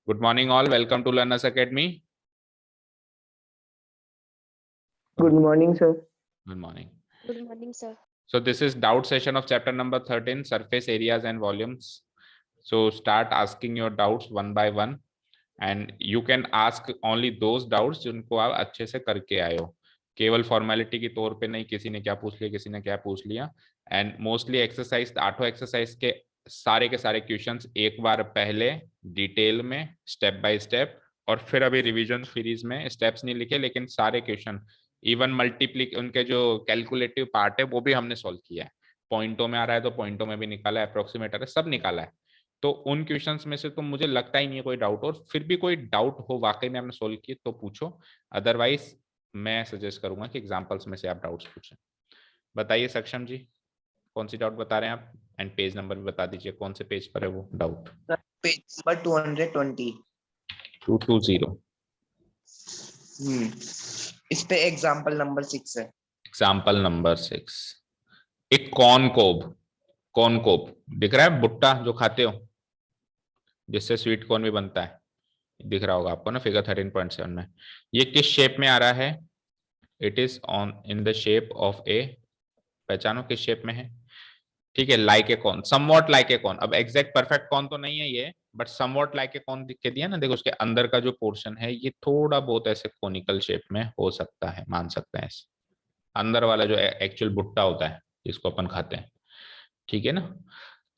Good morning all. Welcome to Learners Academy. Good morning, sir. Good morning. Good morning, sir. So this is doubt session of chapter number 13, surface areas and volumes. So start asking your doubts one by one and you can ask only those doubts जिनको आप अच्छे से करके आए हो. केवल formality के तौर पे नहीं, किसी ने क्या पूछ लिया, किसी ने क्या पूछ लिया. एंड मोस्टली एक्सरसाइज, 8 एक्सरसाइज के सारे क्वेश्चंस एक बार पहले डिटेल में स्टेप बाय स्टेप, और फिर अभी रिवीजन सीरीज में स्टेप्स नहीं लिखे लेकिन सारे क्वेश्चन इवन मल्टीप्लिक उनके जो कैलकुलेटिव पार्ट है वो भी हमने सॉल्व किया है. पॉइंटों में आ रहा है तो पॉइंटों में भी निकाला है, अप्रोक्सीमेटर है, सब निकाला है. तो उन क्वेश्चंस में से तो मुझे लगता ही नहीं है कोई डाउट, और फिर भी कोई डाउट हो वाकई में आपने सोल्व किए तो पूछो, अदरवाइज मैं सजेस्ट करूंगा कि एग्जांपल्स में से आप डाउट्स पूछें. बताइए सक्षम जी, कौन सी डाउट बता रहे हैं आप, एंड पेज नंबर भी बता दीजिए कौन से पेज पर है वो डाउट. Page number 220. 220. इस पे एग्जांपल नंबर 6 है. Example number 6. एक कॉर्नकोब दिख रहा है, भुट्टा जो खाते हो जिससे स्वीट कॉर्न भी बनता है, दिख रहा होगा आपको ना फिगर 13.7 में. ये किस शेप में आ रहा है? It is on in the shape of a, पहचानो किस शेप में है. ठीक है, like a cone, somewhat like a cone. अब एग्जैक्ट परफेक्ट कॉर्न तो नहीं है ये, but somewhat like a cone दिख के दिया ना. देखो उसके अंदर का जो पोर्शन है ये थोड़ा बहुत ऐसे कोनिकल शेप में हो सकता है, मान सकते हैं. अंदर वाला जो एक्चुअल भुट्टा होता है जिसको अपन खाते हैं, ठीक है ना.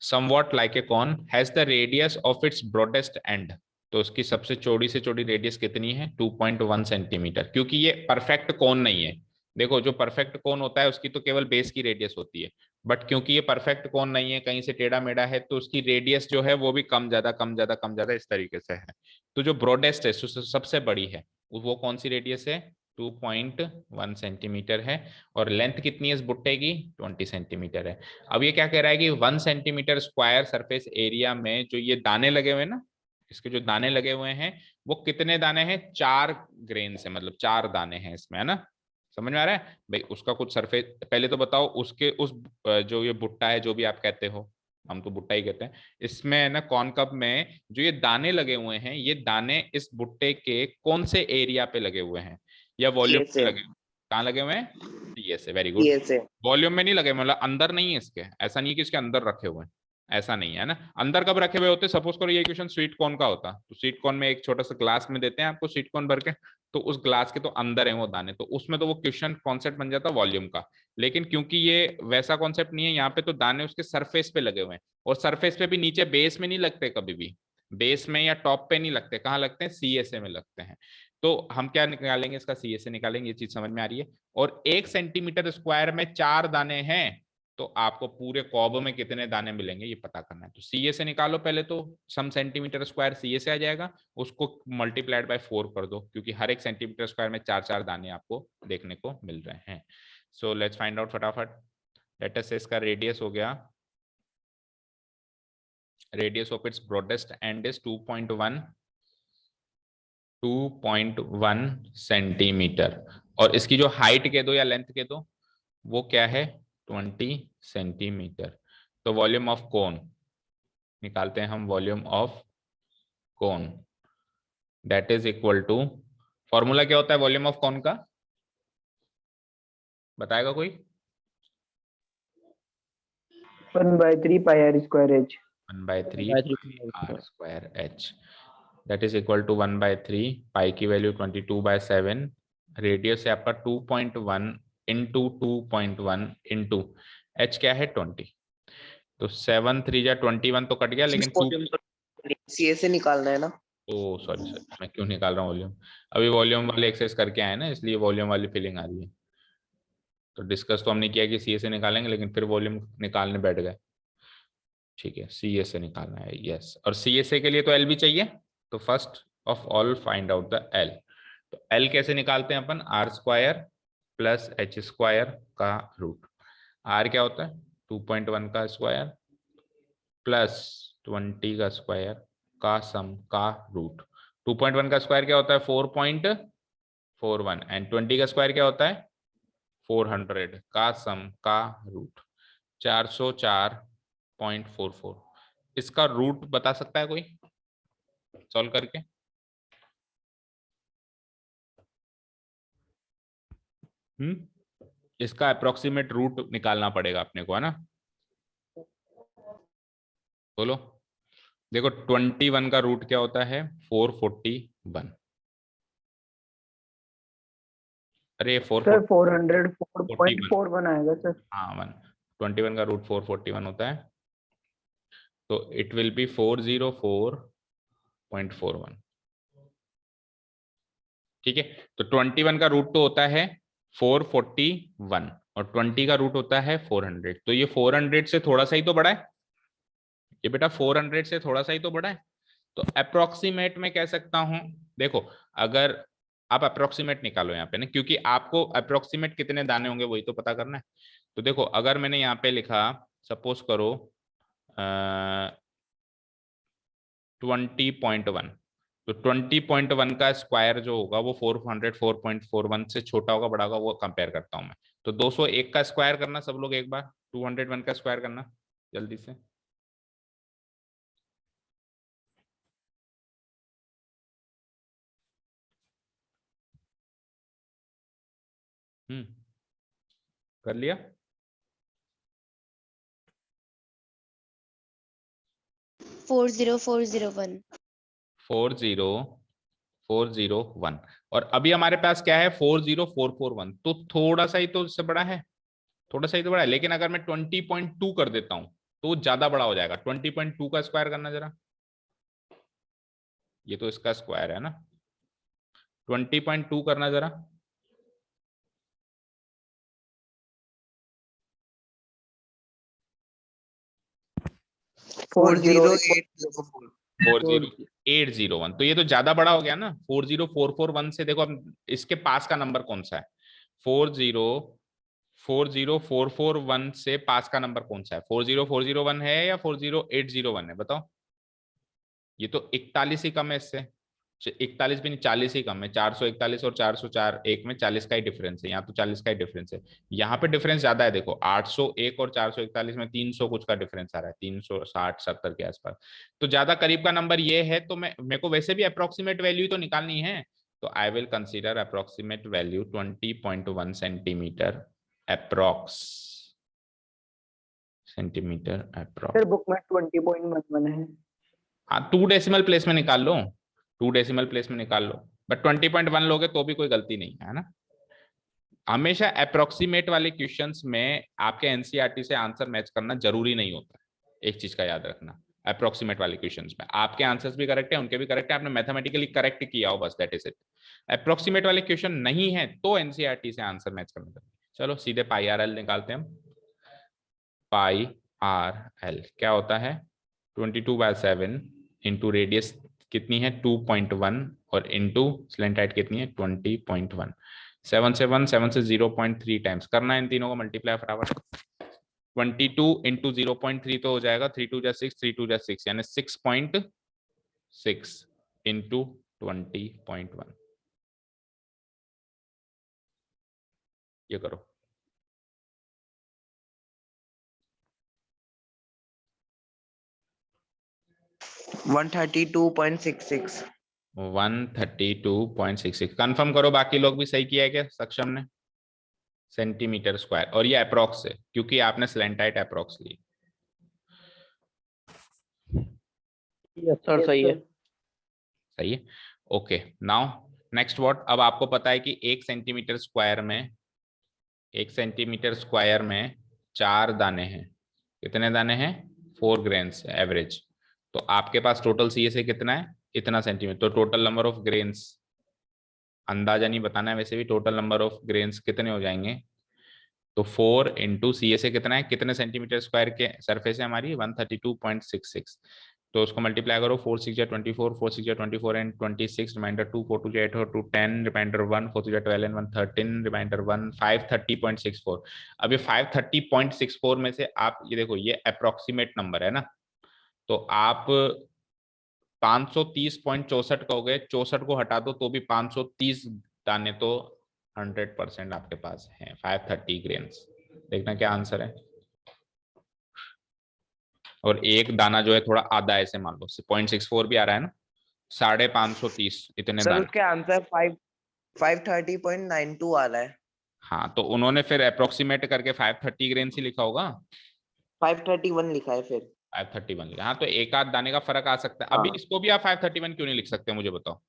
Somewhat like a corn has the radius of its broadest and. तो उसकी सबसे चौड़ी से चौड़ी रेडियस कितनी है? 2.1 सेंटीमीटर. क्योंकि ये परफेक्ट कोन नहीं है. देखो जो परफेक्ट कोन होता है उसकी तो केवल बेस की रेडियस होती है, बट क्योंकि ये परफेक्ट कोन नहीं है, कहीं से टेढ़ा मेढ़ा है, तो उसकी रेडियस जो है वो भी कम ज्यादा इस तरीके से है. तो जो ब्रॉडेस्ट है, सबसे बड़ी है, वो कौन सी रेडियस है? 2.1 सेंटीमीटर है. और लेंथ कितनी है इस भुट्टे की? 20 सेंटीमीटर है. अब ये क्या कह रहा है कि 1 सेंटीमीटर स्क्वायर सरफेस एरिया में जो ये दाने लगे हुए हैं ना, इसके जो दाने लगे हुए हैं वो कितने दाने हैं? 4 ग्रेन से, मतलब 4 दाने हैं इसमें, है ना. समझ में आ रहा है भाई? उसका कुछ सरफेस पहले तो बताओ. उसके उस जो ये भुट्टा है, जो भी आप कहते हो, हम तो भुट्टा ही कहते हैं, इसमें ना कॉर्नकब में जो ये दाने लगे हुए हैं, ये दाने इस भुट्टे के कौन से एरिया पे लगे हुए हैं, या वॉल्यूम पे लगे? कहाँ लगे हुए हैं? सी से. Very good. वॉल्यूम में नहीं लगे, मतलब अंदर नहीं है इसके. ऐसा नहीं कि इसके अंदर रखे हुए हैं, ऐसा नहीं है ना. अंदर कब रखे हुए होते? सपोज करो ये क्वेश्चन स्वीट कॉर्न का होता, तो स्वीट कॉर्न में एक छोटा सा ग्लास में देते हैं आपको स्वीट कॉर्न भर के, तो उस ग्लास के तो अंदर है वो दाने, तो उसमें तो वो क्वेश्चन कॉन्सेप्ट बन जाता वॉल्यूम का. लेकिन क्योंकि ये वैसा कॉन्सेप्ट नहीं है, यहाँ पे तो दाने उसके सरफेस पे लगे हुए हैं, और सरफेस पे भी नीचे बेस में नहीं लगते कभी भी, बेस में या टॉप पे नहीं लगते. कहाँ लगते हैं? CSA में लगते हैं. तो हम क्या निकालेंगे इसका? CSA निकालेंगे. ये चीज समझ में आ रही है. और 1 सेंटीमीटर स्क्वायर में 4 दाने हैं, तो आपको पूरे कॉब में कितने दाने मिलेंगे ये पता करना है. तो CSA निकालो पहले, तो सम सेंटीमीटर स्क्वायर CSA आ जाएगा, उसको मल्टीप्लाइड बाय 4 कर दो, क्योंकि हर एक सेंटीमीटर स्क्वायर में 4 दाने आपको देखने को मिल रहे हैं. सो लेट्स फाइंड आउट फटाफट. लेट अस से इसका रेडियस हो गया, radius of its broadest and is 2.1 centimetre. और इसकी जो हाइट कह दो या लेंथ कह दो, वो क्या है? 20 सेंटीमीटर. तो वॉल्यूम ऑफ कोन निकालते हैं हम. Volume of cone that is equal to, formula क्या होता है वॉल्यूम ऑफ कोन का? बताएगा कोई? 1/3 pi r square h. 1/3 r square h. That is equal to 1/3. Pi की वैल्यू 22/7. रेडियस है आपका 2.1 इंटू 2.1 इंटू h क्या है? 20. तो 7 3 जा 21 तो कट गया, लेकिन CSA निकालना है ना. ओ सॉरी, मैं क्यों निकाल रहा हूँ वॉल्यूम? अभी वॉल्यूम वाले एक्सरसाइज करके आए ना, इसलिए वॉल्यूम वाली फीलिंग आ रही है. तो डिस्कस तो हमने किया कि CSA निकालेंगे, लेकिन फिर वॉल्यूम निकालने बैठ गए. ठीक है, CSA निकालना है. यस. और CSA के लिए तो L भी चाहिए. तो first of all find out the L. तो L कैसे निकालते हैं अपन? R square plus H square का रूट. R क्या होता है? 2.1 का स्क्वायर प्लस 20 का स्क्वायर का सम का रूट. 2.1 का स्क्वायर क्या होता है? 4.41. एंड 20 का स्क्वायर क्या होता है? 400 का सम का रूट 404.44. इसका रूट बता सकता है कोई? सॉल्व करके? इसका अप्रोक्सीमेट रूट निकालना पड़ेगा अपने को, है ना? बोलो। देखो 21 का रूट क्या होता है? 441। अरे सर 441। 404.41 आएगा सर। हाँ 21 का रूट 441 होता है, तो इट विल बी 404.41। ठीक है, तो 21 का रूट तो होता है 441 और 20 का रूट होता है 400, तो ये 400 से थोड़ा सा ही तो बड़ा है। ये बेटा 400 से थोड़ा सा ही तो बड़ा है, तो अप्रोक्सीमेट में कह सकता हूं। देखो अगर आप अप्रोक्सीमेट निकालो यहाँ पे ना, क्योंकि आपको अप्रोक्सीमेट कितने दाने होंगे वही तो पता करना है। तो देखो अगर मैंने यहाँ पे लिखा, सपोज करो 20.1, तो 20.1 का स्क्वायर जो होगा वो 404.41 से छोटा होगा बड़ा होगा, वो कंपेयर करता हूं मैं। तो 201 का स्क्वायर करना सब लोग एक बार, 201 का स्क्वायर करना जल्दी से। कर लिया? 40401। 40401 और अभी हमारे पास क्या है? 40441, तो थोड़ा सा ही तो इससे बड़ा है, थोड़ा सा ही तो बड़ा है। लेकिन अगर मैं 20.2 कर देता हूं तो वो ज्यादा बड़ा हो जाएगा। 20.2 का स्क्वायर करना जरा, ये तो इसका स्क्वायर है ना। 20.2 करना जरा। 40804। 40801, तो ये तो ज्यादा बड़ा हो गया ना 40441 से। देखो अब इसके पास का नंबर कौन सा है? 40441 से पास का नंबर कौन सा है? 40401 है या 40801 है? बताओ। ये तो 41 ही कम है इससे। 41 भी नहीं, 40 ही कम है। 441 और 404 एक में 40 का ही डिफरेंस है, यहाँ तो 40 का ही डिफरेंस है। यहाँ पे डिफरेंस ज्यादा है, देखो 801 और 441 में 300 कुछ का डिफरेंस आ रहा है, 360-70 के आसपास। तो ज्यादा करीब का नंबर ये है, तो मैं मेरे को वैसे भी अप्रोक्सीमेट वैल्यू तो निकालनी है, तो I will consider approximate value 20.1 centimetre approx, centimetre approx. Sir book में 20.11 है। हाँ 2 डेसिमल प्लेस में निकाल लो, 2 डेसिमल प्लेस में निकाल लो, बट 20.1 लोगे तो भी कोई गलती नहीं है ना। हमेशा अप्रोक्सीमेट वाले क्वेश्चंस में आपके एनसीईआरटी से आंसर मैच करना जरूरी नहीं होता, एक चीज का याद रखना। अप्रोक्सीमेट वाले क्वेश्चंस में आपके आंसर्स भी करेक्ट है, उनके भी करेक्ट है, आपने मैथमेटिकली करेक्ट किया हो, बस दैट इज इट। अप्रोक्सीमेट वाले क्वेश्चन नहीं है तो एनसीईआरटी से आंसर मैच करना जरूरी। चलो सीधे पाई आर एल निकालते हैं हम। पाई आर एल क्या होता है? 22/7 इंटू रेडियस कितनी है? 2.1 और इंटू स्लेंट हाइट कितनी है? 20.1। 7 से 0.3 टाइम्स करना है इन तीनों को मल्टीप्लाई फटाफट। 22 इंटू 0.3 तो हो जाएगा 3×2 = 6, 3×2 = 6 यानी 6.6 इंटू 20.1। ये करो। 132.66। 132.66 कंफर्म करो, बाकी लोग भी सही किया है क्या सक्षम ने? सेंटीमीटर स्क्वायर, और ये अप्रोक्स है क्योंकि आपने स्लेंटाइट अप्रोक्स ली। सर सही है। सही है, ओके। Now next what? अब आपको पता है कि 1 सेंटीमीटर स्क्वायर में 4 दाने हैं। कितने दाने हैं? 4 ग्रेन्स एवरेज। तो आपके पास टोटल सी से कितना है? इतना सेंटीमीटर। तो टोटल नंबर ऑफ ग्रेन्स अंदाजा नहीं बताना है, वैसे भी टोटल नंबर ऑफ ग्रेन्स कितने हो जाएंगे? तो 4 इंटू सी से कितना है? कितने सेंटीमीटर स्क्वायर के सरफेस है हमारी? 132.66। तो उसको मल्टीप्लाई करो, 4×6 = 24, 4×6 = 24 एंड 26, रिमाइंडर 2, 4×2 = 8 और 2 10, रिमाइंडर 1, 4×2 = 12 एंड 1 13, रिमाइंडर 1 530.64। अब ये 530.64 में से आप ये देखो, ये अप्रोक्सीमेट नंबर है ना, तो आप 530.64 कहोगे, 64 को हटा दो तो भी 530 दाने तो 100% आपके पास है। 530 ग्रेन्स। देखना क्या आंसर है। और एक दाना जो है थोड़ा आधा ऐसे मान लो, 0.64 भी आ रहा है ना, 530 इतने सर दाने। उसके आंसर 530.92 आ रहा है। हाँ तो उन्होंने फिर अप्रोक्सीमेट करके 530 ग्रेन ही लिखा होगा। 531 लिखा है फिर। 531 लिखा, हाँ तो एक आध दाने का फर्क आ सकता है। अभी हाँ। इसको भी आप 531 क्यों नहीं लिख सकते मुझे बताओ।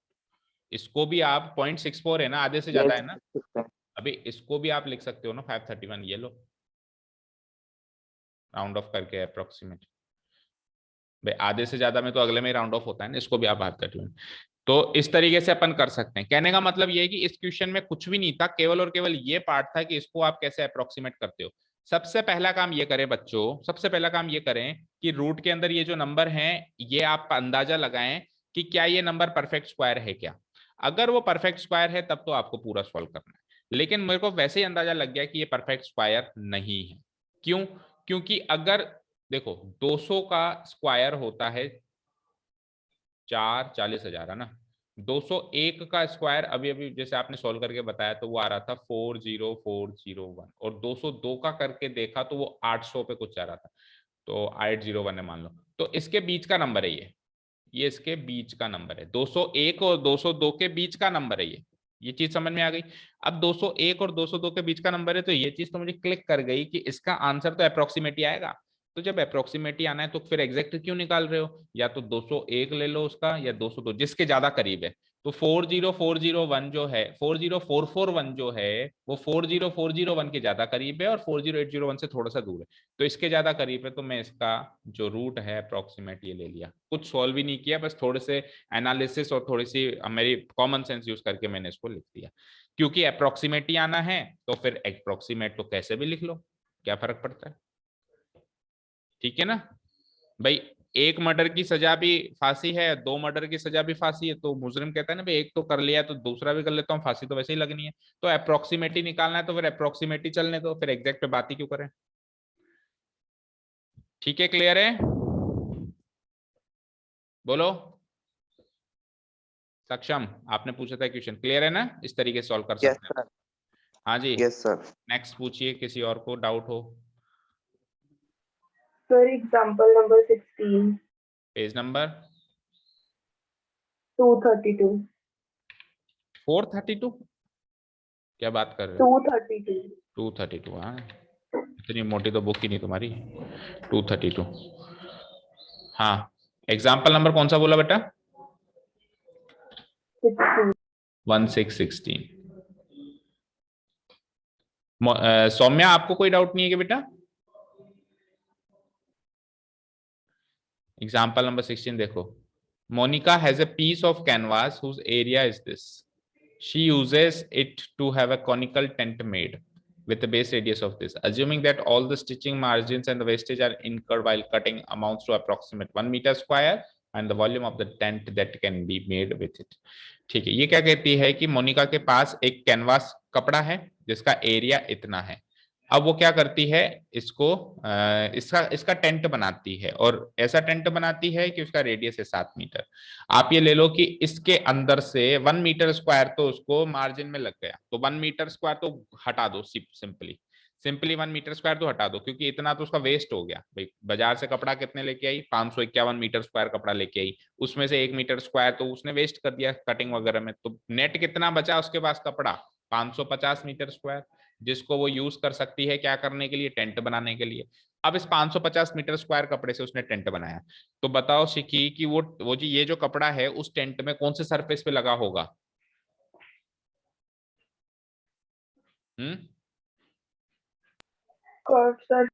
इसको भी आप 0.64 है ना, आधे से ज्यादा यस। है ना। अभी इसको भी आप लिख सकते हो ना 531, ये लो राउंड ऑफ करके अप्रोक्सीमेट। भाई आधे से ज्यादा में तो अगले में राउंड ऑफ होता है ना, इसको भी आप 531। तो इस तरीके से अपन कर सकते हैं। कहने का मतलब ये है कि इस क्वेश्चन में कुछ भी नहीं था, केवल और केवल ये पार्ट था कि इसको आप कैसे अप्रोक्सीमेट करते हो। सबसे पहला काम ये करें बच्चों, सबसे पहला काम ये करें कि रूट के अंदर ये जो नंबर है ये आप अंदाजा लगाएं कि क्या ये नंबर परफेक्ट स्क्वायर है क्या। अगर वो परफेक्ट स्क्वायर है तब तो आपको पूरा सॉल्व करना है, लेकिन मेरे को वैसे ही अंदाजा लग गया कि ये परफेक्ट स्क्वायर नहीं है। क्यों? क्योंकि अगर देखो 200 का स्क्वायर होता है 4 40,000 है ना। 201 का स्क्वायर अभी अभी जैसे आपने सोल्व करके बताया तो वो आ रहा था 40401, और 202 का करके देखा तो वो 800 पे कुछ आ रहा था, तो 801 है मान लो। तो इसके बीच का नंबर है ये इसके बीच का नंबर है। 201 और 202 के बीच का नंबर है ये चीज समझ में आ गई। अब 201 और 202 के बीच का नंबर है तो ये चीज तो मुझे क्लिक कर गई कि इसका आंसर तो अप्रोक्सीमेट ही आएगा। तो जब अप्रोक्सीमेट ही आना है तो फिर एग्जैक्ट क्यों निकाल रहे हो, या तो 201 ले लो उसका या 202 जिसके ज्यादा करीब है। तो 40401 जो है 40441 जो है वो 40401 के ज्यादा करीब है और 40801 से थोड़ा सा दूर है। तो इसके ज्यादा करीब है तो मैं इसका जो रूट है अप्रोक्सीमेट ये ले लिया, कुछ सॉल्व भी नहीं किया, बस थोड़े से एनालिसिस और थोड़ी सी मेरी कॉमन सेंस यूज करके मैंने इसको लिख दिया। क्योंकि अप्रोक्सीमेट ही आना है तो फिर अप्रोक्सीमेट तो कैसे भी लिख लो, क्या फर्क पड़ता है। ठीक है ना भाई। एक मर्डर की सजा भी फांसी है, दो मर्डर की सजा भी फांसी है, तो मुजरिम कहता है ना भाई एक तो कर लिया तो दूसरा भी कर लेता हूँ, फांसी तो वैसे ही लगनी है। तो अप्रोक्सीमेट ही निकालना है तो फिर अप्रोक्सीमेट ही चलने दो, फिर एग्जैक्ट पे बात ही क्यों करें। ठीक है, क्लियर है, बोलो। सक्षम, आपने पूछा था क्वेश्चन, क्लियर है ना, इस तरीके से सॉल्व कर यस सकते हैं। सर। हाँ जी, यस सर। नेक्स्ट पूछिए, किसी और को डाउट हो। Sir example number 16 page number 232 432, क्या बात कर रहे हो। 232 232, हाँ इतनी मोटी तो बुक ही नहीं तुम्हारी। 232, हाँ। एग्जाम्पल नंबर कौन सा बोला बेटा। 16 1616। सौम्या आपको कोई डाउट नहीं है कि बेटा। एग्जाम्पल नंबर 16 देखो। Monika has a piece of canvas whose area is this. She uses it to have a conical tent made with the base radius of this. Assuming that all the stitching margins and the wastage are incurred while cutting amounts to approximate 1 meter square and the volume of the tent that can be made with it. ठीक है, ये क्या कहती है कि मोनिका के पास एक canvas कपड़ा है जिसका एरिया इतना है। अब वो क्या करती है, इसको इसका इसका टेंट बनाती है, और ऐसा टेंट बनाती है कि उसका रेडियस है 7 मीटर। आप ये ले लो कि इसके अंदर से 1 मीटर स्क्वायर तो उसको मार्जिन में लग गया, तो 1 मीटर स्क्वायर तो हटा दो, सिंपली सिंपली 1 मीटर स्क्वायर तो हटा दो, क्योंकि इतना तो उसका वेस्ट हो गया भाई। बाजार से कपड़ा कितने लेके आई, 551 मीटर स्क्वायर कपड़ा लेके आई, उसमें से 1 मीटर स्क्वायर तो उसने वेस्ट कर दिया कटिंग वगैरह में, तो नेट कितना बचा उसके पास कपड़ा, 550 मीटर स्क्वायर, जिसको वो यूज कर सकती है क्या करने के लिए, टेंट बनाने के लिए। अब इस 550 मीटर स्क्वायर कपड़े से उसने टेंट बनाया, तो बताओ शिकी कि वो जी ये जो कपड़ा है उस टेंट में कौन से सरफेस पे लगा होगा। Hmm, curve sir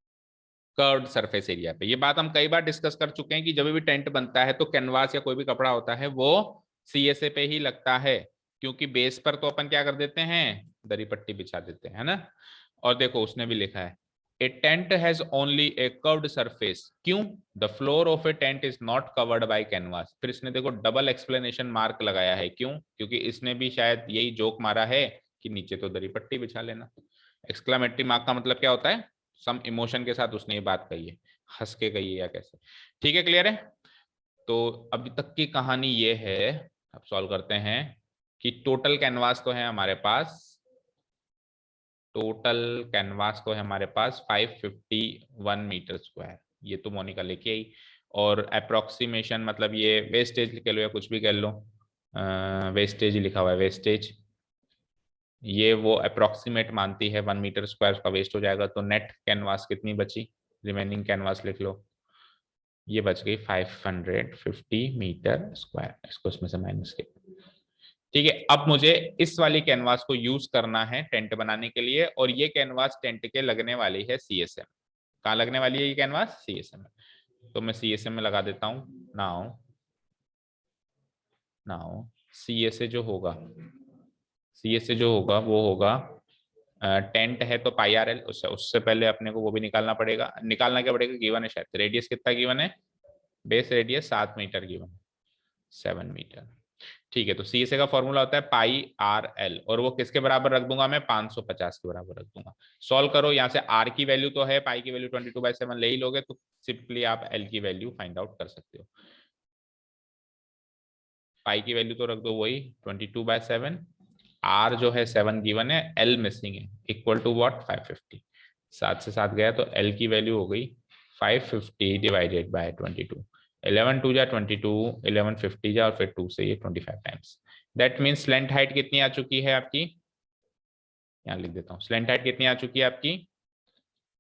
curved surface area पे। ये बात हम कई बार डिस्कस कर चुके हैं कि जब भी टेंट बनता है तो कैनवास या कोई भी कपड़ा होता है वो सीएसए पे ही लगता है, क्योंकि बेस पर तो अपन क्या कर देते हैं, दरी पट्टी बिछा देते हैं, है ना। और देखो उसने भी लिखा है a tent has only a curved surface, क्यों, the floor of a tent is not covered by canvas. फिर इसने देखो डबल एक्सप्लेनेशन मार्क लगाया है, क्यों, क्योंकि इसने भी शायद यही जोक मारा है कि नीचे तो दरी पट्टी बिछा लेना। एक्सक्लामेटरी मार्क का मतलब क्या होता है, सम इमोशन के साथ उसने ये बात कही है, हंस के कही है या कैसे। ठीक है, क्लियर है। तो अभी तक की कहानी ये है, अब सॉल्व करते हैं कि टोटल कैनवास तो है हमारे पास, टोटल कैनवास तो है हमारे पास 551 मीटर स्क्वायर, ये तो मोनिका लेके आई। और अप्रोक्सीमेशन मतलब ये वेस्टेज कह लो या कुछ भी कह लो, वेस्टेज ही लिखा हुआ है, वेस्टेज ये वो अप्रोक्सीमेट मानती है 1 मीटर स्क्वायर का वेस्ट हो जाएगा। तो नेट कैनवास कितनी बची, रिमेनिंग कैनवास लिख लो, ये बच गई 550 मीटर स्क्वायर, इसको इसमें से माइनस के। ठीक है, अब मुझे इस वाली कैनवास को यूज करना है टेंट बनाने के लिए, और ये कैनवास टेंट के लगने वाली है सीएसएम। कहाँ लगने वाली है ये कैनवास, सीएसएम में। तो मैं सीएसएम में लगा देता हूं। नाउ सीएसए जो होगा, सीएसए जो होगा वो होगा टेंट है तो पाई आर एल, उससे पहले अपने को वो भी निकालना पड़ेगा। निकालना क्या पड़ेगा, गिवन है शायद, रेडियस कितना गिवन है, बेस रेडियस 7 मीटर गिवन है, 7 मीटर। ठीक है, तो सी का फॉर्मूला होता है पाई आर एल, और वो किसके बराबर रख दूंगा मैं, 550 के बराबर रख दूंगा। सॉल्व करो, यहाँ से आर की वैल्यू तो है, पाई की वैल्यू 22/7 ले ही लोगे, तो सिंपली आप एल की वैल्यू फाइंड आउट कर सकते हो। पाई की वैल्यू तो रख दो वही 22/7, आर जो है 7 गिवन है, एल मिसिंग है, इक्वल टू व्हाट 550। 7 से 7 गया तो एल की वैल्यू हो गई 550 डिवाइडेड बाय 22। 11 2 जा 22, 1150 जा और फिर 2 से ये 25 times. That means slant height कितनी आ चुकी है आपकी, यहाँ लिख देता हूँ, स्लेंट हाइट कितनी आ चुकी है आपकी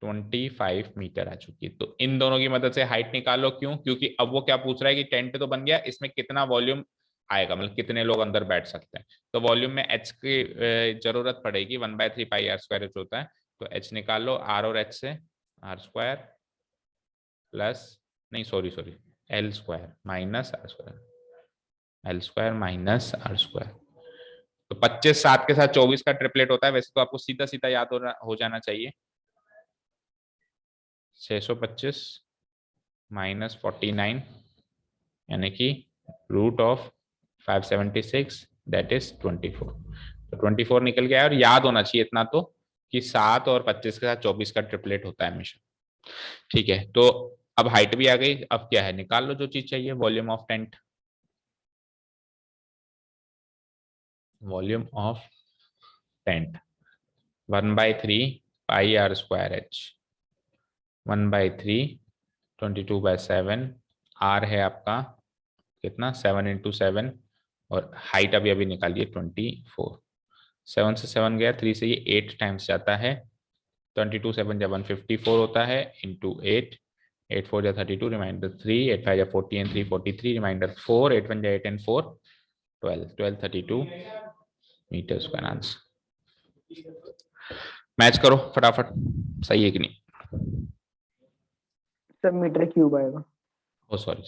25 मीटर आ चुकी है। तो इन दोनों की मदद से हाइट निकालो, क्यों, क्योंकि अब वो क्या पूछ रहा है कि टेंट तो बन गया, इसमें कितना वॉल्यूम आएगा, मतलब कितने लोग अंदर बैठ सकते हैं। तो वॉल्यूम में एच की जरूरत पड़ेगी, 1/3 पाई आर स्क्वायर एच होता है। तो एच निकाल लो, आर और एच से आर स्क्वायर प्लस, नहीं sorry L square minus R square, L square minus R square. तो 25 7 के साथ 24 का ट्रिपलेट होता है, वैसे तो आपको सीधा सीधा याद हो जाना चाहिए। 625 माइनस 49 यानी कि रूट ऑफ 576 दैट इज 24। तो 24 निकल गया है, और याद होना चाहिए इतना तो कि 7 और 25 के साथ 24 का ट्रिपलेट होता है हमेशा। ठीक है, तो अब हाइट भी आ गई, अब क्या है, निकाल लो जो चीज चाहिए, volume of tent. Volume of tent 1/3 pi are square h, 1/3 22/7, r है आपका कितना 7 × 7, और हाइट अभी अभी निकालिए 24। 7 से 7 गया, 3 से ये 8 टाइम्स जाता है, 22 7 जब 154 होता है, इंटू 8, 8 4 जा 32, रिमाइंडर 3, 8 5 जा 40 and 3 43, रिमाइंडर 4, 8 1 जा 8 and 4 12 32 metre square answer. Match करो फटाफट, सही है कि नहीं। सब मीटर क्यूब आएगा। ओ सॉरी,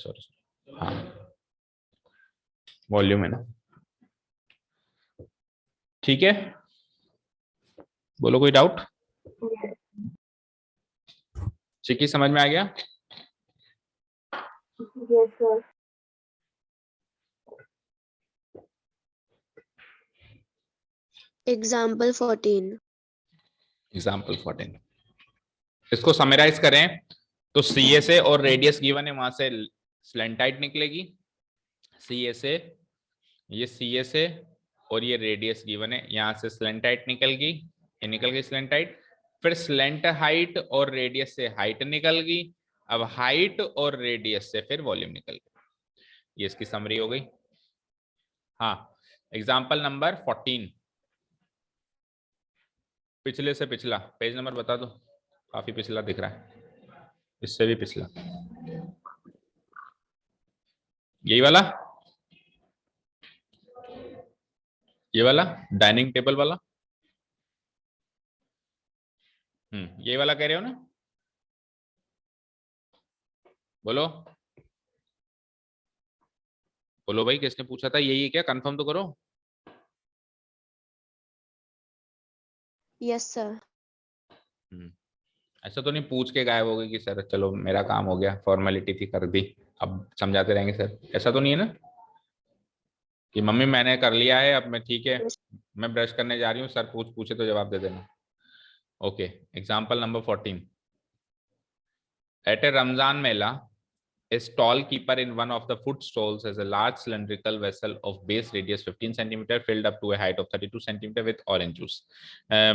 हाँ वॉल्यूम है ना। ठीक है, बोलो कोई डाउट, चिकी समझ में आ गया। Yes, sir. Example 14. एग्जाम्पल 14, इसको समराइज करें तो सीएसए और रेडियस गिवन है, वहां से स्लेंट हाइट निकलेगी, सीएसए, ये सीएसए और ये रेडियस गिवन है, यहां से स्लेंट हाइट निकल गई, ये निकल गई स्लेंट हाइट, फिर स्लेंट हाइट और रेडियस से हाइट निकल गई, अब हाइट और रेडियस से फिर वॉल्यूम निकल गई। ये इसकी समरी हो गई। हाँ, एग्जाम्पल नंबर 14, पिछले से पिछला पेज नंबर बता दो, काफी पिछला दिख रहा है, इससे भी पिछला, यही वाला, ये वाला डाइनिंग टेबल वाला, ये वाला कह रहे हो ना, बोलो बोलो भाई, किसने पूछा था यही है क्या, कंफर्म तो करो। Yes, sir. ऐसा तो नहीं पूछ के गायब हो गई कि सर चलो मेरा काम हो गया, फॉर्मेलिटी थी कर दी, अब समझाते रहेंगे सर, ऐसा तो नहीं है ना कि मम्मी मैंने कर लिया है अब मैं ठीक है, मैं ब्रश करने जा रही हूँ, सर पूछे तो जवाब दे देना। Okay, example number 14, at a Ramzan mela, a stall keeper in one of the food stalls has a large cylindrical vessel of base radius 15 cm filled up to a height of 32 cm with orange juice।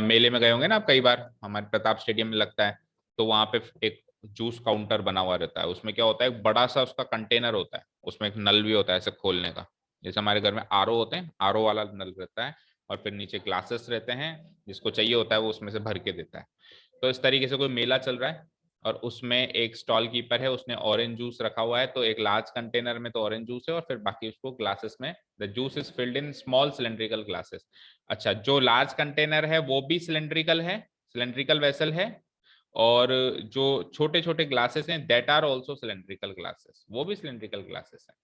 मेले में गए होंगे ना आप कई बार, हमारे Pratap stadium में लगता है, तो वहां पे एक जूस काउंटर बना हुआ रहता है, उसमें क्या होता है, एक बड़ा सा उसका कंटेनर होता है, उसमें एक नल भी होता है ऐसे खोलने का, जैसे हमारे घर में आरओ होते हैं, आरओ वाला नल रहता है, और फिर नीचे ग्लासेस रहते हैं, जिसको चाहिए होता है वो उसमें से भर के देता है। तो इस तरीके से कोई मेला चल रहा है और उसमें एक स्टॉल कीपर है, उसने ऑरेंज जूस रखा हुआ है, तो एक लार्ज कंटेनर में तो ऑरेंज जूस है और फिर बाकी उसको ग्लासेस में, the juice is filled in small cylindrical glasses. अच्छा, जो लार्ज कंटेनर है वो भी सिलेंड्रिकल है, सिलेंड्रिकल वेसल है, और जो छोटे छोटे ग्लासेस हैं that are also cylindrical glasses, वो भी सिलेंड्रिकल ग्लासेस हैं।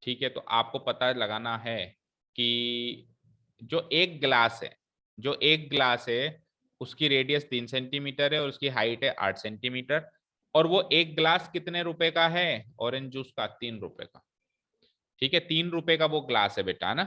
ठीक है, तो आपको पता लगाना है कि जो एक ग्लास है, जो एक ग्लास है उसकी रेडियस 3 सेंटीमीटर है और उसकी हाइट है 8 सेंटीमीटर, और वो एक ग्लास कितने रुपए का है, ऑरेंज जूस का 3 रुपए का। ठीक है, 3 रुपए का वो ग्लास है बेटा ना।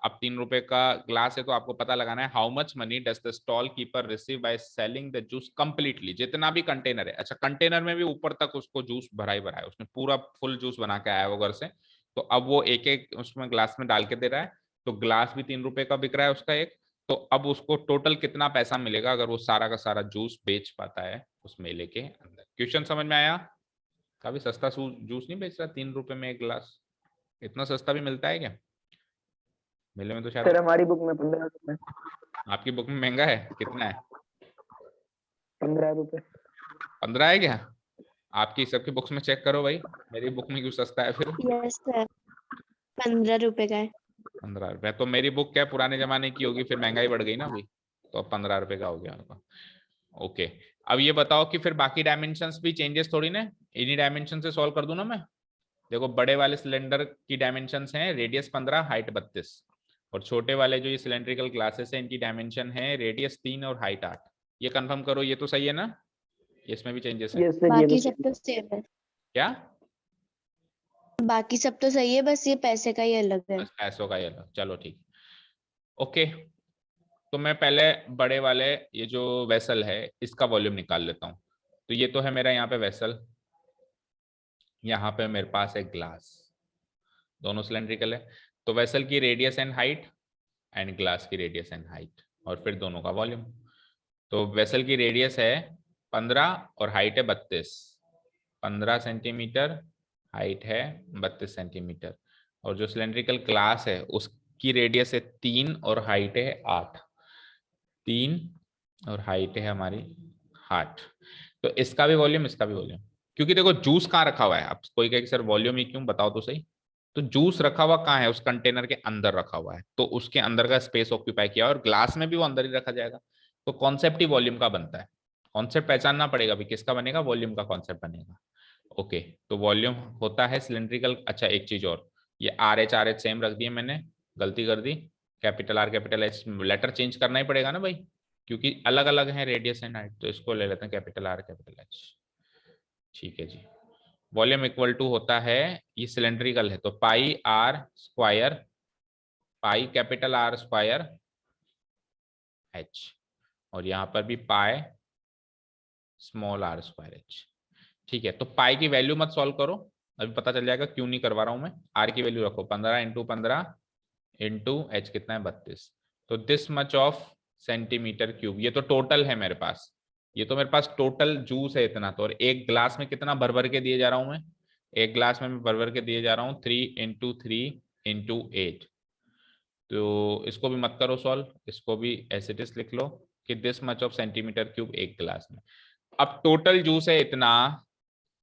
अब 3 रुपए का ग्लास है तो आपको पता लगाना है how much money does the stall keeper receive by selling the juice completely, जितना भी कंटेनर है। अच्छा, कंटेनर में भी ऊपर तक उसको जूस भरा ही भरा है, उसने पूरा फुल जूस बना के आया वो घर से, तो अब वो एक एक उसमें ग्लास में डाल के दे रहा है, तो ग्लास भी 3 रुपए का बिक रहा है उसका एक। तो अब उसको टोटल कितना पैसा मिलेगा अगर वो सारा का सारा जूस बेच पाता है उस मेले के अंदर। क्वेश्चन समझ में आया? काफी सस्ता जूस नहीं बेच रहा, 3 रुपए में एक गिलास, इतना सस्ता भी मिलता है क्या मेले में? तो शायद सर हमारी बुक में 15 रुपए। आपकी बुक में महंगा है, कितना है? 15 रुपए। 15 है क्या? आपकी सबकी बुक्स में चेक करो भाई, मेरी बुक में क्यों सस्ता है फिर? यस सर, 15 रुपए का है। 15 रुपए? तो मेरी बुक क्या पुराने जमाने की होगी, फिर महंगाई बढ़ गई ना अभी, तो अब 15 रुपए का हो गया होगा। ओके, अब ये बताओ कि फिर बाकी डायमेंशंस भी चेंजेस थोड़ी ना, इन्हीं डायमेंशन से सॉल्व कर दूं ना मैं। देखो, बड़े वाले सिलेंडर की डायमेंशंस हैं रेडियस 15, हाइट 32, और छोटे वाले जो ये सिलेंड्रिकल ग्लासेस हैं इनकी डायमेंशन है रेडियस 3 और हाइट 8। ये कंफर्म करो, ये तो सही है ना? इसमें भी चेंजेस है यस सर, ये बाकी तो सब तो सेम है। क्या? बाकी सब तो सही है, बस ये पैसे का ही अलग है। बस पैसों का ये अलग, चलो ठीक। ओके, तो मैं पहले बड़े वाले ये जो वेसल है इसका वॉल्यूम निकाल लेता हूँ। तो ये तो है मेरा यहाँ पे वेसल, यहाँ पे मेरे पास है ग्लास, दोनों सिलेंड्रिकल है, तो वेसल की radius and height and glass की रेडियस एंड हाइट, और फिर दोनों का वॉल्यूम। तो वेसल की रेडियस है 15 और हाइट है 32, 15 सेंटीमीटर, हाइट है 32 सेंटीमीटर, और जो सिलेंड्रिकल ग्लास है उसकी रेडियस है 3 और हाइट है 8, 3 और हाइट है हमारी 8। तो इसका भी वॉल्यूम, इसका भी वॉल्यूम, क्योंकि देखो जूस कहाँ रखा हुआ है, अब कोई कहे सर वॉल्यूम ही क्यों, बताओ तो सही। तो जूस रखा हुआ कहाँ है, उस कंटेनर के अंदर रखा हुआ है, तो उसके अंदर का स्पेस ऑक्यूपाई किया, और ग्लास में भी वो अंदर ही रखा जाएगा, तो कॉन्सेप्ट ही वॉल्यूम का बनता है। कॉन्सेप्ट पहचानना पड़ेगा भी, किसका बनेगा, वॉल्यूम का कॉन्सेप्ट बनेगा। ओके, तो वॉल्यूम होता है सिलेंड्रिकल। अच्छा, एक चीज और, ये आर एच सेम रख दिए मैंने, गलती कर दी, capital R capital H, letter change करना ही पड़ेगा ना भाई, क्योंकि अलग अलग है रेडियस एंड हाइट, तो इसको ले लेते हैं कैपिटल आर कैपिटल एच। ठीक है जी, वॉल्यूम इक्वल टू होता है, ये सिलेंड्रिकल है तो pi are square, pi capital R square H, और यहां पर भी pi small R square H. ठीक है, तो पाई की वैल्यू मत सॉल्व करो, अभी पता चल जाएगा क्यों नहीं करवा रहा हूं मैं। आर की वैल्यू रखो 15 इंटू 15 इंटू एच कितना है 32, तो this much of centimetre cube, ये तो टोटल है मेरे पास, ये तो मेरे पास टोटल जूस है इतना। तो और एक ग्लास में कितना भर भर के दिए जा रहा हूं मैं, एक ग्लास में मैं भर भर के दिए जा रहा हूँ 3 इंटू 3 इंटू 8। तो इसको भी मत करो सॉल्व, इसको भी एज इट इज लिख लो कि this much of centimetre cube एक गिलास में। अब टोटल जूस है इतना,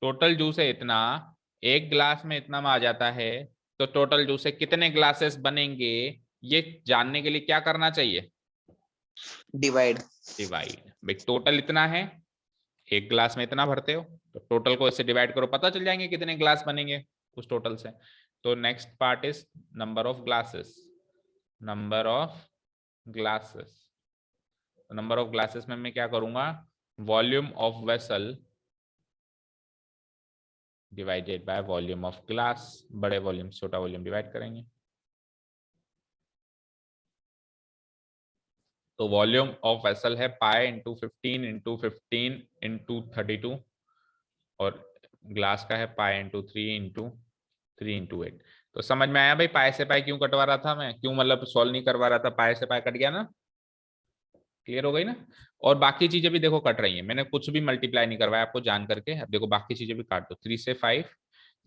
टोटल जूस है इतना, एक गिलास में इतना में आ जाता है, तो टोटल जूस से कितने ग्लासेस बनेंगे ये जानने के लिए क्या करना चाहिए, डिवाइड। डिवाइड। भाई टोटल इतना है, एक गिलास में इतना भरते हो, तो टोटल को इससे डिवाइड करो, पता चल जाएंगे कितने ग्लास बनेंगे उस टोटल से। तो next part is number of glasses, number of glasses. Number of glasses में मैं क्या करूंगा, volume of vessel divided by volume of glass, बड़े वॉल्यूम छोटा वॉल्यूम डिवाइड करेंगे। तो वॉल्यूम ऑफ वेसल है पाई इंटू 15 इंटू 15 इंटू 32, और ग्लास का है पाई इंटू 3 इंटू 3 इंटू 8। तो समझ में आया भाई पाई से पाई क्यों कटवा रहा था मैं, क्यों मतलब सॉल्व नहीं करवा रहा था, पाई से पाई कट गया ना। क्लियर हो गई ना। और बाकी चीजें भी देखो कट रही हैं, मैंने कुछ भी मल्टीप्लाई नहीं करवाया आपको जान करके। अब देखो बाकी चीजें भी काट दो, 3 से 5।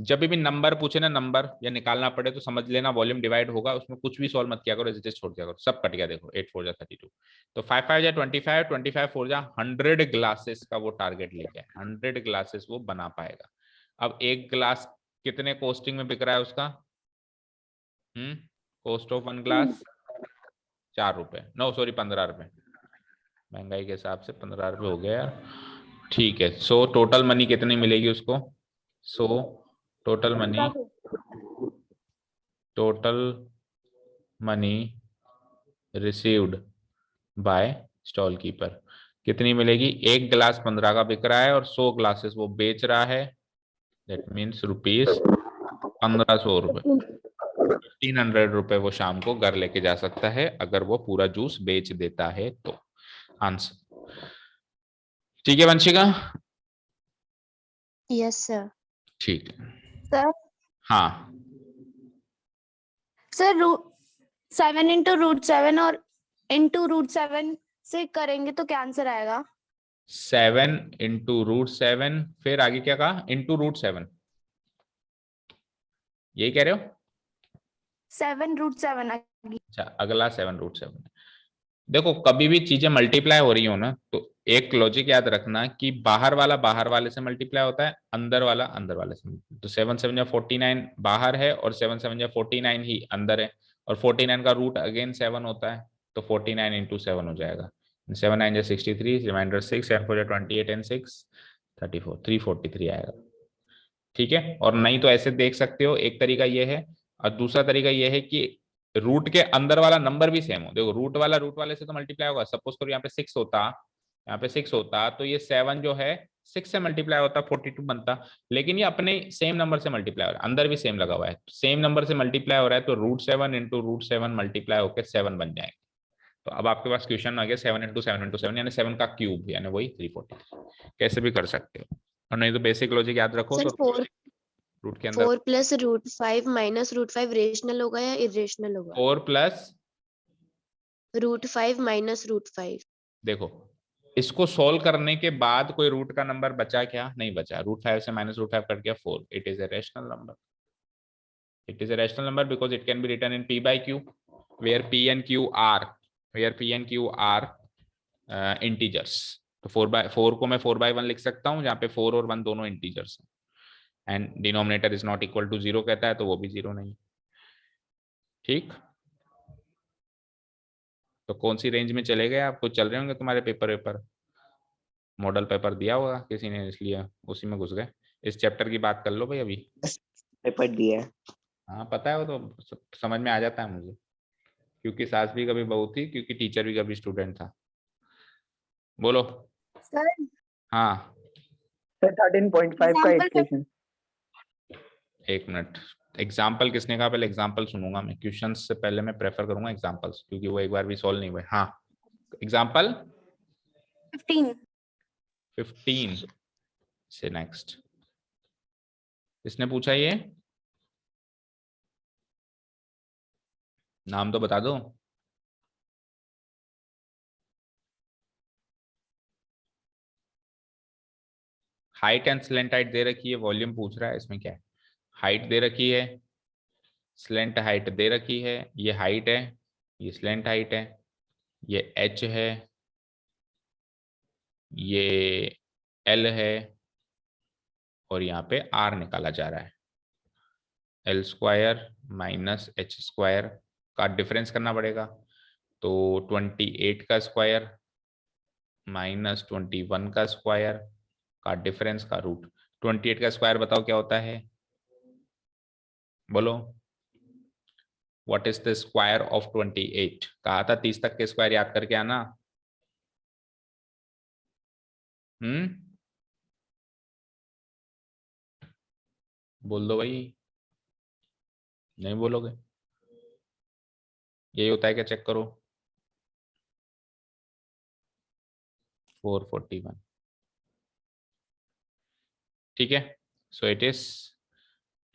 जब भी नंबर पूछे ना, नंबर या निकालना पड़े तो समझ लेना वॉल्यूम डिवाइड होगा, उसमें कुछ भी सॉल्व मत किया करो, ऐसे छोड़ दिया करो, सब कट गया। देखो 8 4 जा 32, तो 5 5 जा 25, 25 4 जा 100 ग्लासेस का वो टारगेट लेके आए, 100 ग्लासेस वो बना पाएगा। अब एक ग्लास कितने कॉस्टिंग में बिक रहा है उसका? कॉस्ट ऑफ 1 ग्लास 4 रुपए, नो सॉरी 15 रुपए, महंगाई के हिसाब से 15 रुपए हो गया यार। ठीक है, सो टोटल मनी कितनी मिलेगी उसको? So total money, total money received by stall keeper कितनी मिलेगी? एक गिलास 15 का बिक रहा है और 100 ग्लासेस वो बेच रहा है, दैट मीन्स रुपीज 1500 रुपए, 300 रुपए वो शाम को घर लेके जा सकता है अगर वो पूरा जूस बेच देता है तो। आंसर ठीक है वंशिका? Yes sir. ठीक है। सर हाँ सर 7 × √7 और ×√7 से करेंगे तो क्या आंसर आएगा? 7 × √7, फिर आगे क्या कहा? ×√7, यही कह रहे हो? 7 √7 अच्छा, अगला 7 √7। देखो कभी भी चीजें मल्टीप्लाई हो रही हो ना, तो एक लॉजिक याद रखना कि बाहर वाला बाहर वाले से मल्टीप्लाई होता है, अंदर वाला अंदर वाले से। तो 7 7 जा 49 बाहर है और 7 7 जा 49 ही अंदर है, और 49 का रूट अगेन 7 होता है, तो 49 × 7 हो जाएगा। 7 9 जा 63, रिमाइंडर 6, 7 4 जा 28 एंड 6 34, 343 आएगा। ठीक है, और नहीं तो ऐसे देख सकते हो, एक तरीका ये है, और दूसरा तरीका ये है कि रूट के अंदर वाला नंबर भी सेम हो। देखो रूट वाला रूट वाले से तो मल्टीप्लाई होगा, सपोज करो यहाँ पे 6 होता, यहाँ पे 6 होता, तो ये 7 जो है 6 से मल्टीप्लाई होता, 42 बनता। लेकिन ये अपने सेम नंबर से मल्टीप्लाई हो रहा है, अंदर भी सेम लगा हुआ है, सेम नंबर से मल्टीप्लाई हो रहा है, तो √7 × √7 मल्टीप्लाई होकर 7 बन जाएंगे। तो अब आपके पास क्वेश्चन आ गया 7 × 7 × 7 यानी 7 का क्यूब, यानी वही 343। कैसे भी कर सकते हो, और नहीं तो बेसिक लॉजिक याद रखो। सर तो रूट के अंदर 4 + √5 - √5 रेशनल होगा या इरेशनल होगा? 4 प्लस, √5 - √5। देखो इसको सोल्व करने के बाद कोई रूट का नंबर बचा क्या? नहीं बचा। √5 से -√5 कट गया 4, it is a rational number. It is a rational number because it can be written in p/q where p and q are integers. तो 4 को मैं 4/1 लिख सकता हूँ, जहाँ पे 4 और 1 दोनों इंटीजर्स हैं, and denominator is not equal to 0 कहता है, तो वो भी 0 नहीं। ठीक, तो कौन सी रेंज में चले गए आप? कुछ चल रहे होंगे तुम्हारे पेपर मॉडल पेपर दिया होगा किसी ने, इसलिए उसी में घुस गए। इस चैप्टर की बात कर लो भाई अभी। पेपर दिया है। हाँ पता है, वो तो समझ में आ जाता है मुझे, क्योंकि सास भी कभी बहू थी, क्योंकि टीचर भी कभी स्टूडेंट था। बोलो। सर हाँ सर 13.5 का एग्जाम्पल इक्वेशन। एक मिनट, एग्जाम्पल किसने कहा? पहले एग्जाम्पल सुनूंगा मैं, क्वेश्चन से पहले मैं प्रेफर करूंगा एग्जाम्पल्स, क्योंकि वो एक बार भी सॉल्व नहीं हुए। हाँ एग्जाम्पल 15 15 से नेक्स्ट किसने पूछा? ये नाम तो बता दो। हाइट एंड स्लेंट हाइट दे रखी है, वॉल्यूम पूछ रहा है, इसमें क्या है? हाइट दे रखी है, स्लेंट हाइट दे रखी है, ये हाइट है, ये स्लेंट हाइट है, ये h है, ये l है, और यहाँ पे r निकाला जा रहा है। L² - h² का डिफरेंस करना पड़ेगा, तो 28 का स्क्वायर -21 का स्क्वायर का डिफरेंस का रूट। 28 का स्क्वायर बताओ क्या होता है? बोलो। What is the square of 28? कहा था 30 तक के स्क्वायर याद करके आना। बोल दो भाई, नहीं बोलोगे? यही होता है क्या? चेक करो। 441। ठीक है, सो इट इज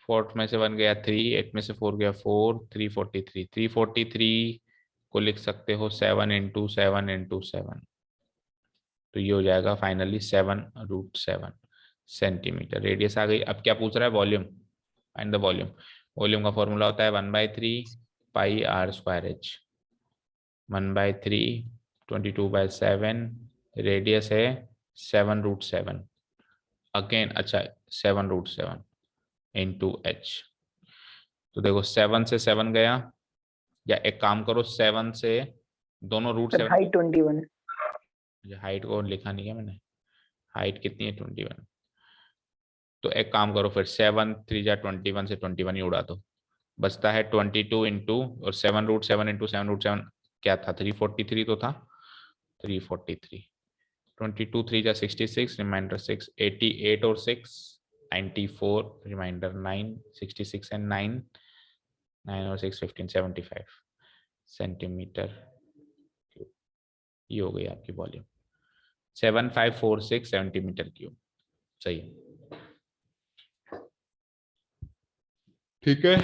4 में से 1 गया 3, 8 में से 4 गया 4, 343। 343 को लिख सकते हो 7 इंटू 7 इंटू 7, तो ये हो जाएगा फाइनली 7√7 सेंटीमीटर। रेडियस आ गई। अब क्या पूछ रहा है? Volume. Find the volume. Volume का फॉर्मूला होता है 1/3 पाई r स्क्वायर h। 1/3 22/7, रेडियस है 7√7, अगेन अच्छा 7√7 इंटू h। तो देखो 7 से 7 गया, या एक काम करो 7 से दोनों रूट सर 7, हाइट 21 हाइट को लिखा नहीं है मैंने, हाइट कितनी है 21। तो एक काम करो फिर 7 3 जा 21 से 21 ही उड़ा दो, बचता है 22 इंटू और 7√7 इंटू 7√7 क्या था? 343 तो था, 343। 22 3 जा 66, रिमाइंडर 6, 88 और 6 94, रिमाइंडर 9, 66 एंड 9, 9 और 6 15 75 सेंटीमीटर क्यूब। ये हो गई आपकी वॉल्यूम 7546 सेंटीमीटर क्यूब। सही, ठीक है।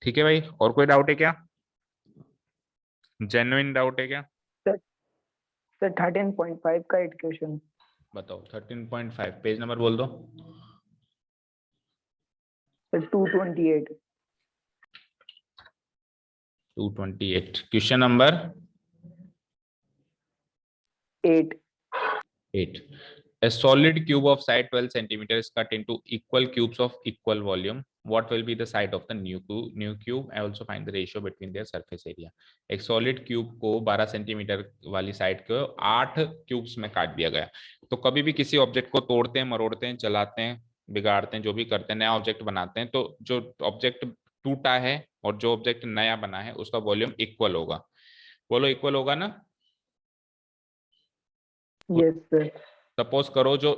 ठीक है भाई, और कोई डाउट है क्या? जेन्युइन डाउट है क्या? सर 13.5 का एक क्वेश्चन। बताओ 13.5 पेज नंबर बोल दो। Sir 228 228 question number 8 8। A solid cube of side 12 centimeter is cut into equal cubes of equal volume. What will be the side of the new cube? I also find the ratio between their surface area. एक solid cube को 12 centimetre वाली side को 8 cubes में काट दिया गया। तो कभी भी किसी ऑब्जेक्ट को तोड़ते हैं, मरोड़ते हैं, चलाते हैं, बिगाड़ते हैं, जो भी करते हैं, नया ऑब्जेक्ट बनाते हैं, तो जो ऑब्जेक्ट टूटा है और जो ऑब्जेक्ट नया बना है उसका वॉल्यूम इक्वल होगा। बोलो इक्वल होगा ना? Yes sir. सपोज करो जो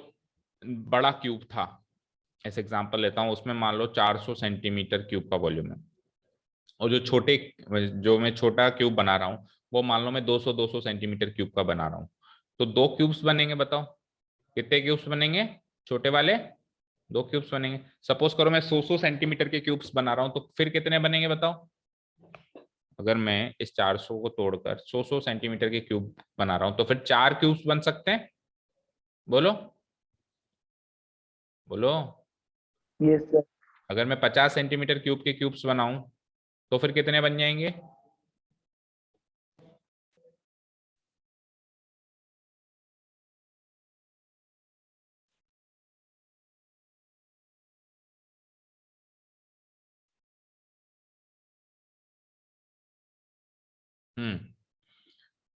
बड़ा क्यूब था, ऐसे एग्जांपल लेता हूं, उसमें मान लो 400 सेंटीमीटर क्यूब का वॉल्यूम है, और जो मैं छोटा क्यूब बना रहा हूं वो मान लो मैं 200 सेंटीमीटर क्यूब का बना रहा हूं। तो 2 क्यूब्स बनेंगे, बताओ कितने क्यूब्स बनेंगे? छोटे वाले 2 क्यूब्स बनेंगे। सपोज करो मैं 100 सेंटीमीटर के क्यूब्स बना रहा हूं, तो फिर कितने बनेंगे बताओ? अगर मैं इस 400 को तोड़कर 100 सेंटीमीटर के क्यूब बना रहा हूं तो फिर 4 क्यूब्स बन सकते हैं। बोलो बोलो। Yes sir. अगर मैं 50 सेंटीमीटर क्यूब के क्यूब्स बनाऊं तो फिर कितने बन जाएंगे?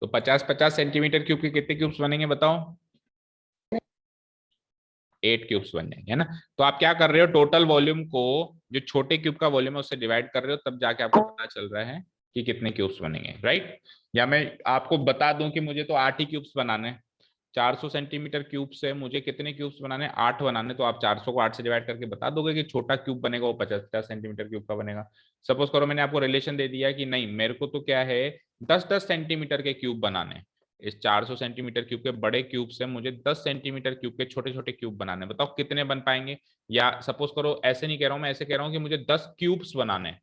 तो 50-50 सेंटीमीटर क्यूब के कितने क्यूब्स बनेंगे बताओ? 8 क्यूब्स बन जाएंगे, है ना? तो आप क्या कर रहे हो, टोटल वॉल्यूम को जो छोटे क्यूब का वॉल्यूम है उससे डिवाइड कर रहे हो, तब जाके आपको पता चल रहा है कि कितने क्यूब्स बनेंगे, राइट? या मैं आपको बता दूं कि मुझे तो 8 ही क्यूब्स बनाने हैं, 400 सेंटीमीटर क्यूब से मुझे कितने क्यूब्स बनाने? 8 बनाने। तो आप 400 को 8 से डिवाइड करके बता दोगे कि छोटा क्यूब बनेगा वो 50-50 सेंटीमीटर क्यूब का बनेगा। सपोज करो मैंने आपको रिलेशन दे दिया कि नहीं, मेरे को तो क्या है 10-10 सेंटीमीटर के क्यूब बनाने, इस 400 सेंटीमीटर क्यूब के बड़े क्यूब से मुझे 10 सेंटीमीटर क्यूब के छोटे छोटे क्यूब बनाने, बताओ कितने बन पाएंगे? या सपोज करो ऐसे नहीं कह रहा हूं मैं, ऐसे कह रहा हूं कि मुझे 10 क्यूब्स बनाने,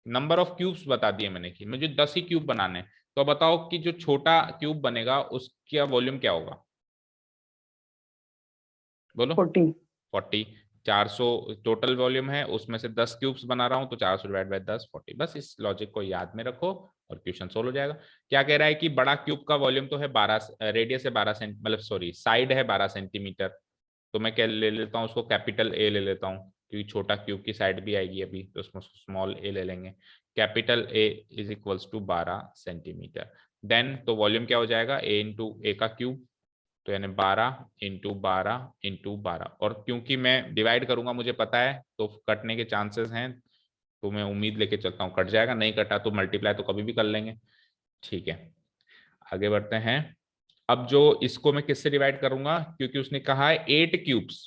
नंबर ऑफ क्यूब्स बता दिए मैंने कि मुझे 10 ही क्यूब बनाने। तो बताओ कि जो छोटा क्यूब बनेगा उसका वॉल्यूम क्या होगा? बोलो। 40। 400 टोटल वॉल्यूम है, उसमें से 10 क्यूब्स बना रहा हूं, तो 400 डिवाइड बाय 10 40। बस इस लॉजिक को याद में रखो और क्वेश्चन सोल्व हो जाएगा। क्या कह रहा है कि बड़ा क्यूब का वॉल्यूम तो है 12, रेडियस है 12 सेंट, मतलब सॉरी साइड है 12 सेंटीमीटर, तो मैं क्या ले लेता हूँ उसको, कैपिटल ए ले लेता हूँ, क्योंकि छोटा क्यूब की साइड भी आएगी अभी, तो उसमें स्मॉल ए ले लेंगे। Capital a is equals to 12 centimetre. Then तो वॉल्यूम क्या हो जाएगा? ए इंटू ए का क्यूब, तो यानी 12 इंटू 12 इंटू 12। और क्योंकि मैं डिवाइड करूंगा मुझे पता है, तो कटने के चांसेस हैं, तो मैं उम्मीद लेके चलता हूँ कट जाएगा, नहीं कटा तो मल्टीप्लाई तो कभी भी कर लेंगे। ठीक है, आगे बढ़ते हैं। अब जो इसको मैं किससे डिवाइड करूंगा, क्योंकि उसने कहा है 8 क्यूब्स,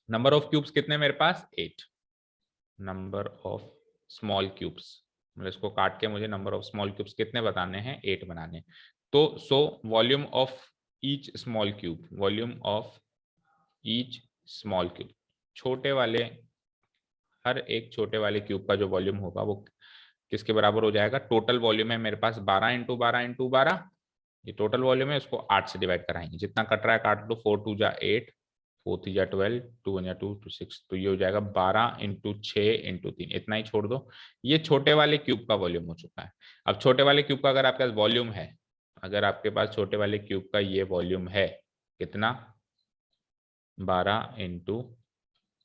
नंबर ऑफ क्यूब्स कितने मेरे पास? 8। नंबर ऑफ स्मॉल क्यूब्स, मतलब इसको काट के मुझे नंबर ऑफ स्मॉल क्यूब्स कितने बताने हैं? 8 बनाने। तो so volume of each small cube, volume of each small cube, छोटे वाले, हर एक छोटे वाले क्यूब का जो वॉल्यूम होगा वो किसके बराबर हो जाएगा? टोटल वॉल्यूम है मेरे पास 12 इंटू 12 इंटू 12, ये टोटल वॉल्यूम है, उसको 8 से डिवाइड कराएंगे, जितना कट रहा है काट दो, 4 2 जा 8, 4 3 जा 12, 2 1 जा 2 2 6, तो ये हो जाएगा 12 इंटू 6 इंटू 3, इतना ही छोड़ दो। ये छोटे वाले क्यूब का वॉल्यूम हो चुका है। अब छोटे वाले क्यूब का अगर आपके पास वॉल्यूम है, अगर आपके पास छोटे वाले क्यूब का ये वॉल्यूम है कितना? 12 इंटू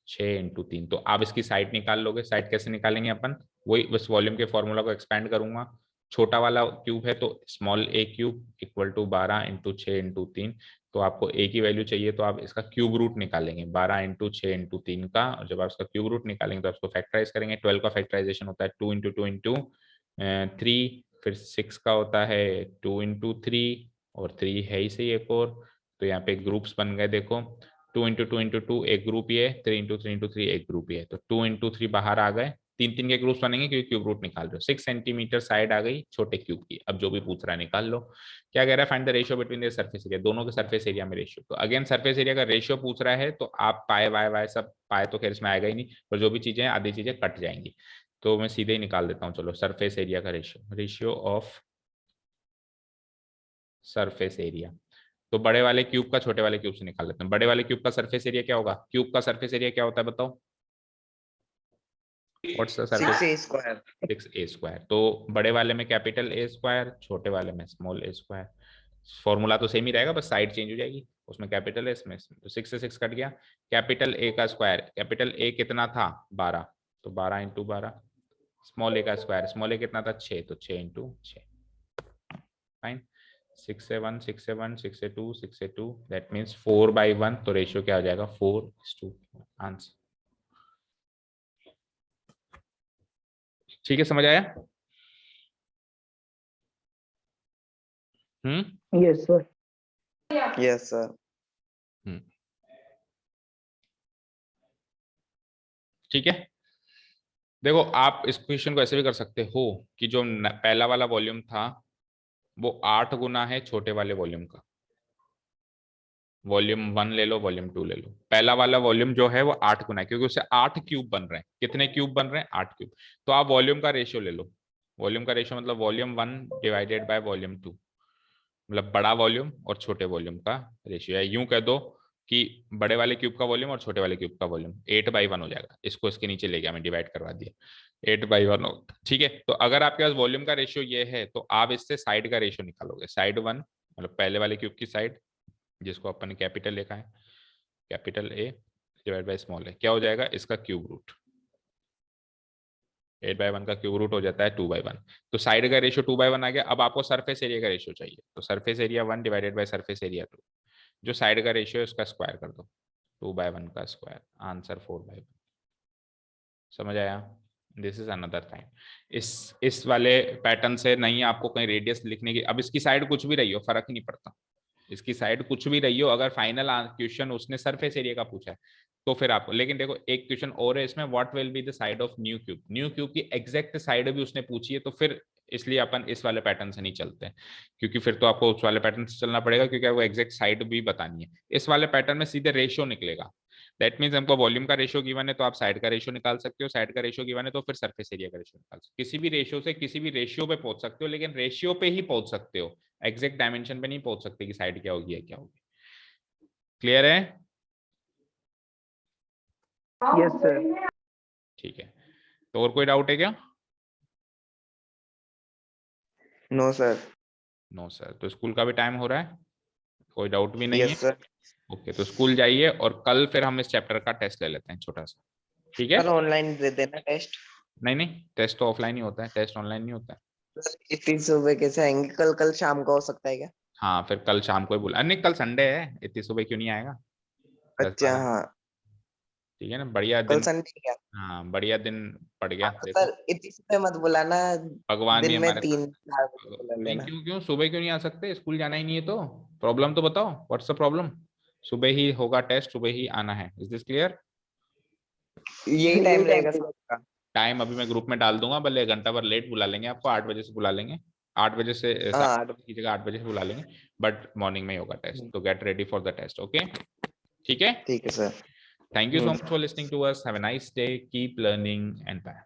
6 इंटू 3, तो आप इसकी साइड निकाल लोगे। साइड कैसे निकालेंगे अपन? वही बस वॉल्यूम के फॉर्मूला को एक्सपेंड करूंगा। छोटा वाला क्यूब है तो small a cube equal to 12 into 6 into 3, तो आपको ए की वैल्यू चाहिए तो आप इसका क्यूब रूट निकालेंगे 12 इंटू 6 इंटू 3 का, और जब आप इसका क्यूब रूट निकालेंगे तो आपको फैक्टराइज करेंगे। 12 का फैक्टराइजेशन होता है 2 इंटू 2 इंटू 3, फिर 6 का होता है 2 इंटू 3, और 3 है ही सही एक और, तो यहाँ पे ग्रुप्स बन गए देखो, 2 इंटू 2 इंटू 2 एक ग्रुप ये, 3 इंटू 3 इंटू 3 एक ग्रुप ये, तो 2 इंटू 3 बाहर आ गए, 3 के ग्रुप्स बनेंगे क्योंकि क्यूब रूट निकाल रहे हो। 6 सेंटीमीटर साइड आ गई छोटे क्यूब की। अब जो भी पूछ रहा है निकाल लो। क्या कह रहा है? Find the ratio between the surface area, दोनों के सरफेस एरिया में रेशियो। तो अगेन सरफेस एरिया का रेशियो पूछ रहा है तो आप पाए वाई वाई सब, पाए तो खैर इसमें आएगा ही नहीं, पर जो भी चीजें हैं आधी चीजें कट जाएंगी, तो मैं सीधे ही निकाल देता हूँ। चलो सरफेस एरिया का ratio, ratio of surface area, तो बड़े वाले क्यूब का छोटे वाले क्यूब से निकाल लेते हैं। बड़े वाले क्यूब का सरफेस एरिया क्या होगा? क्यूब का सरफेस एरिया क्या होता है बताओ? What's the surface? 6a square. 6a square. तो बड़े वाले में कैपिटल ए स्क्वायर, छोटे वाले में स्मॉल ए स्क्वायर। फॉर्मूला तो सेम ही रहेगा, बस साइड चेंज हो जाएगी, उसमें कैपिटल है इसमें, तो 6 से 6 कट गया। कैपिटल ए का स्क्वायर, कैपिटल ए कितना था? 12, तो 12 इंटू 12। स्मॉल ए का स्क्वायर, स्मॉल ए कितना था? 6, तो 6 इंटू 6। फाइन। 6 से 1, 6 से 1, 6 से 2, 6 से 2, दैट मीन्स 4/1, तो रेशियो क्या हो जाएगा? 4:2। आंसर ठीक है, समझ आया? Yes, sir. Yes sir. ठीक है। देखो आप इस क्वेश्चन को ऐसे भी कर सकते हो कि जो पहला वाला वॉल्यूम था वो 8 गुना है छोटे वाले वॉल्यूम का। वॉल्यूम 1 ले लो, वॉल्यूम 2 ले लो, पहला वाला वॉल्यूम जो है वो 8 गुना है क्योंकि उससे 8 क्यूब बन रहे हैं। कितने क्यूब बन रहे हैं? 8 क्यूब। तो आप वॉल्यूम का रेशियो ले लो। वॉल्यूम का रेशियो मतलब वॉल्यूम 1 डिवाइडेड बाय वॉल्यूम 2, मतलब बड़ा वॉल्यूम और छोटे वॉल्यूम का रेशियो है। यूं कह दो कि बड़े वाले क्यूब का वॉल्यूम और छोटे वाले क्यूब का वॉल्यूम 8/1 हो जाएगा। इसको इसके नीचे ले गया मैं, डिवाइड करवा दिया, 8/1 हो। ठीक है, तो अगर आपके पास वॉल्यूम का रेशियो ये है तो आप इससे साइड का रेशियो निकालोगे। साइड 1 मतलब पहले वाले क्यूब की साइड, जिसको अपन ने कैपिटल लिखा है, capital A divide by small A, क्या हो जाएगा? इसका क्यूब रूट। 8/1 का क्यूब रूट हो जाता है 2/1, तो साइड का रेशियो 2/1 आ गया। अब आपको सरफेस एरिया का रेशियो चाहिए, तो surface area 1 divided by surface area 2, जो साइड का रेशियो है उसका स्क्वायर कर दो, 2/1 का स्क्वायर, आंसर 4/1। समझ आया? This is another time. इस वाले पैटर्न से नहीं आपको कहीं रेडियस लिखने की, अब इसकी साइड कुछ भी रही हो फर्क ही नहीं पड़ता, इसकी साइड कुछ भी रही हो, अगर फाइनल क्वेश्चन उसने सरफेस एरिया का पूछा है तो फिर आपको, लेकिन देखो एक क्वेश्चन और है इसमें, what will be the side of new cube, new cube की एग्जैक्ट साइड भी उसने पूछी है, तो फिर इसलिए अपन इस वाले पैटर्न से नहीं चलते, क्योंकि फिर तो आपको उस वाले पैटर्न से चलना पड़ेगा, क्योंकि आपको एग्जैक्ट साइड भी बतानी है। इस वाले पैटर्न में सीधे रेशियो निकलेगा। दैट मीन्स हमको वॉल्यूम का रेशियो गिवन है तो आप साइड का रेशियो निकाल सकते हो, साइड का रेशियो गिवन है तो फिर सरफेस एरिया का रेशियो निकाल सकते हो। किसी भी रेशियो से किसी भी रेशियो पे पहुंच सकते हो, लेकिन रेशियो पे ही पहुंच सकते हो, एग्जैक्ट डायमेंशन पे नहीं पहुंच सकते कि साइड क्या होगी या क्या होगी। क्लियर है? Yes, sir. ठीक है, तो और कोई डाउट है क्या? No sir. No sir. तो स्कूल का भी टाइम हो रहा है, कोई डाउट भी नहीं है? Yes sir. ओके, तो स्कूल जाइए और कल फिर हम इस चैप्टर का टेस्ट ले लेते हैं छोटा सा, ठीक है? सर ऑनलाइन दे देना टेस्ट। नहीं नहीं, टेस्ट तो ऑफलाइन ही होता है, टेस्ट ऑनलाइन नहीं होता है। सर इतनी सुबह कैसे आएंगे? कल शाम को हो सकता है क्या? हाँ फिर कल शाम को ही बुला, नहीं कल संडे है, इतनी सुबह क्यों नहीं आएगा? अच्छा हाँ, ठीक है ना, बढ़िया कल दिन। संडे क्या? हाँ बढ़िया दिन पड़ गया। तो देखो सर इतनी सुबह मत बुलाना, भगवान दिन भी में हमारे 3-4 बजे बुला नहीं, लेना। क्यों क्यों सुबह क्यों नहीं आ सकते? स्कूल जाना ही नहीं है तो प्रॉब्लम तो बताओ, व्हाट्स द प्रॉब्लम? सुबह ही होगा टेस्ट, सुबह ही आना है। Is this clear? यही टाइम रहेगा सबका। टाइम अभी मैं ग्रुप में डाल दूंगा, भले घंटा भर लेट बुला लेंगे आपको, 8 बजे से बुला लेंगे, 8 बजे से हाँ 7 की जगह 8 बजे से बुला लेंगे, बट मॉर्निंग में ही होगा टेस्ट, तो get ready for the test. Okay ठीक है, ठीक है sir. Thank you so much for listening to us. Have a nice day. Keep learning and bye.